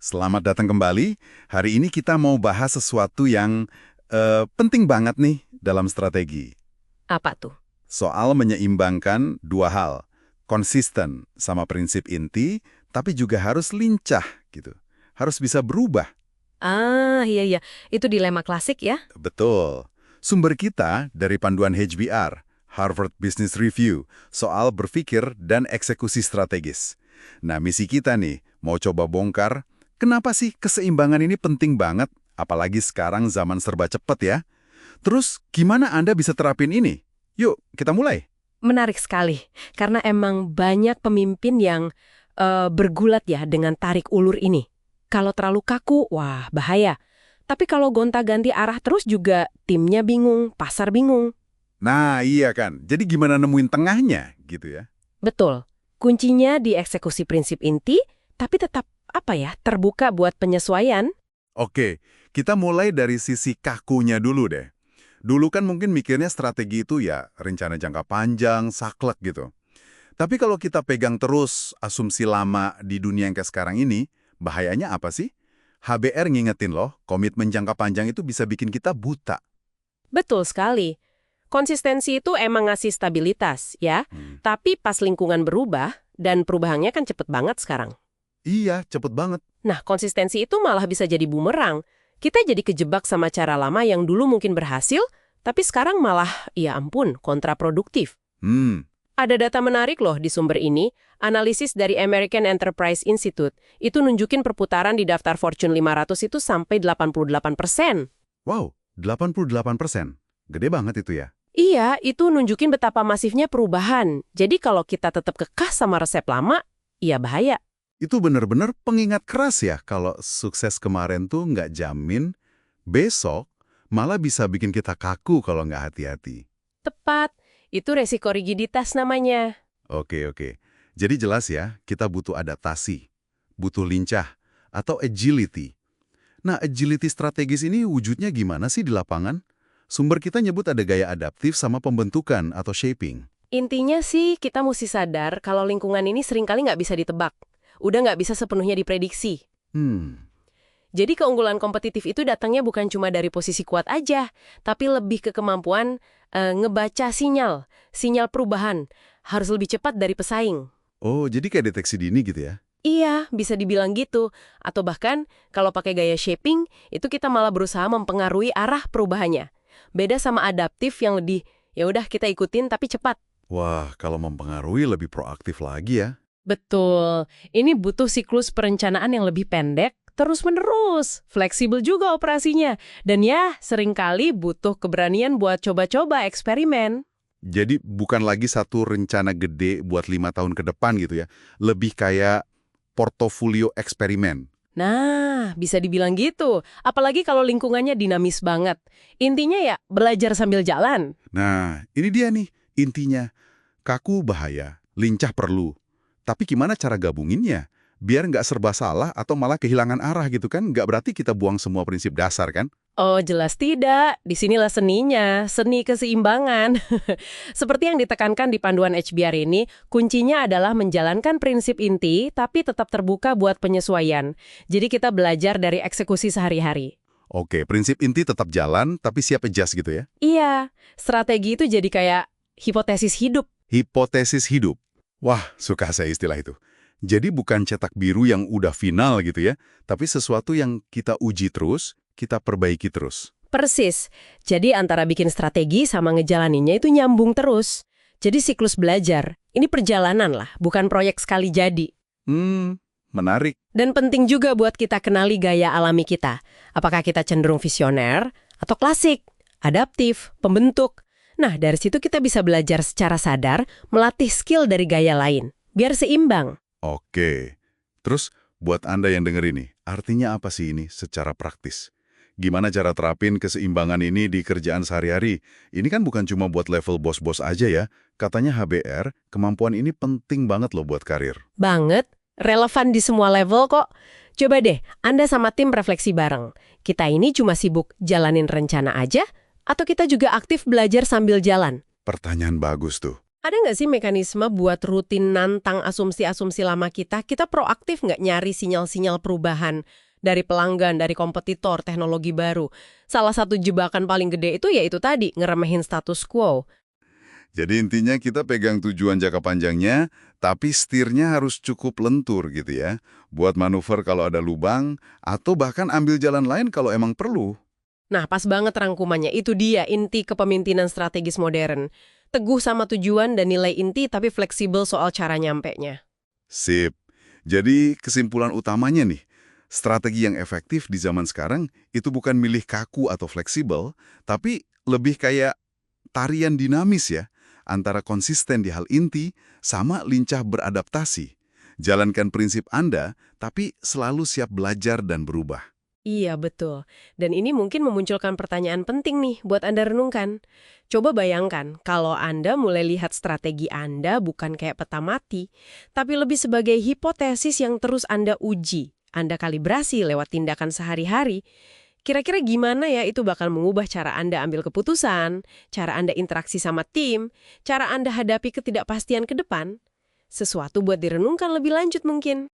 Selamat datang kembali. Hari ini kita mau bahas sesuatu yang penting banget nih dalam strategi. Apa tuh? Soal menyeimbangkan dua hal. Konsisten sama prinsip inti, tapi juga harus lincah gitu. Harus bisa berubah. Iya. Itu dilema klasik ya? Betul. Sumber kita dari panduan HBR, Harvard Business Review, soal berpikir dan eksekusi strategis. Nah, misi kita nih, mau coba bongkar, kenapa sih keseimbangan ini penting banget, apalagi sekarang zaman serba cepat ya? Terus, gimana Anda bisa terapin ini? Yuk, kita mulai. Menarik sekali. Karena emang banyak pemimpin yang bergulat ya dengan tarik ulur ini. Kalau terlalu kaku, wah bahaya. Tapi kalau gonta-ganti arah terus juga timnya bingung, pasar bingung. Nah, iya kan. Jadi gimana nemuin tengahnya gitu ya? Betul. Kuncinya di eksekusi prinsip inti, tapi tetap terbuka buat penyesuaian. Oke, kita mulai dari sisi kakunya dulu deh. Dulu kan mungkin mikirnya strategi itu ya rencana jangka panjang, saklek gitu. Tapi kalau kita pegang terus asumsi lama di dunia yang kayak sekarang ini, bahayanya apa sih? HBR ngingetin loh, komitmen jangka panjang itu bisa bikin kita buta. Betul sekali. Konsistensi itu emang ngasih stabilitas, ya. Tapi pas lingkungan berubah, dan perubahannya kan cepet banget sekarang. Iya, cepet banget. Nah, konsistensi itu malah bisa jadi bumerang. Kita jadi kejebak sama cara lama yang dulu mungkin berhasil, tapi sekarang malah, ya ampun, kontraproduktif. Ada data menarik loh di sumber ini, analisis dari American Enterprise Institute. Itu nunjukin perputaran di daftar Fortune 500 itu sampai 88%. Wow, 88%. Gede banget itu ya. Iya, itu nunjukin betapa masifnya perubahan. Jadi kalau kita tetap kekeh sama resep lama, ya bahaya. Itu bener-bener pengingat keras ya kalau sukses kemarin tuh nggak jamin, besok malah bisa bikin kita kaku kalau nggak hati-hati. Tepat, itu resiko rigiditas namanya. Oke. Jadi jelas ya, kita butuh adaptasi, butuh lincah, atau agility. Nah, agility strategis ini wujudnya gimana sih di lapangan? Sumber kita nyebut ada gaya adaptif sama pembentukan atau shaping. Intinya sih kita mesti sadar kalau lingkungan ini seringkali nggak bisa ditebak. Udah nggak bisa sepenuhnya diprediksi. Jadi keunggulan kompetitif itu datangnya bukan cuma dari posisi kuat aja, tapi lebih ke kemampuan ngebaca sinyal perubahan. Harus lebih cepat dari pesaing. Oh, jadi kayak deteksi dini gitu ya? Iya, bisa dibilang gitu. Atau bahkan kalau pakai gaya shaping, itu kita malah berusaha mempengaruhi arah perubahannya. Beda sama adaptif yang lebih, ya udah kita ikutin tapi cepat. Wah, kalau mempengaruhi lebih proaktif lagi ya. Betul. Ini butuh siklus perencanaan yang lebih pendek, terus-menerus. Fleksibel juga operasinya. Dan ya, seringkali butuh keberanian buat coba-coba eksperimen. Jadi bukan lagi satu rencana gede buat 5 tahun ke depan gitu ya. Lebih kayak portofolio eksperimen. Nah, bisa dibilang gitu. Apalagi kalau lingkungannya dinamis banget. Intinya ya, belajar sambil jalan. Nah, ini dia nih intinya. Kaku bahaya, lincah perlu. Tapi gimana cara gabunginnya? Biar nggak serba salah atau malah kehilangan arah gitu kan? Nggak berarti kita buang semua prinsip dasar kan? Oh, jelas tidak. Disinilah seninya, seni keseimbangan. Seperti yang ditekankan di panduan HBR ini, kuncinya adalah menjalankan prinsip inti, tapi tetap terbuka buat penyesuaian. Jadi kita belajar dari eksekusi sehari-hari. Oke, prinsip inti tetap jalan, tapi siap adjust gitu ya? Iya, strategi itu jadi kayak hipotesis hidup. Hipotesis hidup. Wah, suka saya istilah itu. Jadi bukan cetak biru yang udah final gitu ya, tapi sesuatu yang kita uji terus, kita perbaiki terus. Persis. Jadi antara bikin strategi sama ngejalaninnya itu nyambung terus. Jadi siklus belajar. Ini perjalanan lah, bukan proyek sekali jadi. Menarik. Dan penting juga buat kita kenali gaya alami kita. Apakah kita cenderung visioner atau klasik, adaptif, pembentuk. Nah, dari situ kita bisa belajar secara sadar, melatih skill dari gaya lain. Biar seimbang. Oke. Terus, buat Anda yang denger ini, artinya apa sih ini secara praktis? Gimana cara terapin keseimbangan ini di kerjaan sehari-hari? Ini kan bukan cuma buat level bos-bos aja ya. Katanya HBR, kemampuan ini penting banget loh buat karir. Banget. Relevan di semua level kok. Coba deh, Anda sama tim refleksi bareng. Kita ini cuma sibuk jalanin rencana aja, atau kita juga aktif belajar sambil jalan? Pertanyaan bagus tuh. Ada nggak sih mekanisme buat rutin nantang asumsi-asumsi lama kita? Kita proaktif nggak nyari sinyal-sinyal perubahan dari pelanggan, dari kompetitor, teknologi baru? Salah satu jebakan paling gede itu yaitu tadi, ngeremehin status quo. Jadi intinya kita pegang tujuan jangka panjangnya, tapi setirnya harus cukup lentur gitu ya. Buat manuver kalau ada lubang, atau bahkan ambil jalan lain kalau emang perlu. Nah, pas banget rangkumannya. Itu dia inti kepemimpinan strategis modern. Teguh sama tujuan dan nilai inti tapi fleksibel soal cara nyampenya. Sip. Jadi kesimpulan utamanya nih, strategi yang efektif di zaman sekarang itu bukan milih kaku atau fleksibel, tapi lebih kayak tarian dinamis ya, antara konsisten di hal inti sama lincah beradaptasi. Jalankan prinsip Anda, tapi selalu siap belajar dan berubah. Iya, betul. Dan ini mungkin memunculkan pertanyaan penting nih buat Anda renungkan. Coba bayangkan kalau Anda mulai lihat strategi Anda bukan kayak peta mati, tapi lebih sebagai hipotesis yang terus Anda uji, Anda kalibrasi lewat tindakan sehari-hari. Kira-kira gimana ya itu bakal mengubah cara Anda ambil keputusan, cara Anda interaksi sama tim, cara Anda hadapi ketidakpastian ke depan? Sesuatu buat direnungkan lebih lanjut mungkin.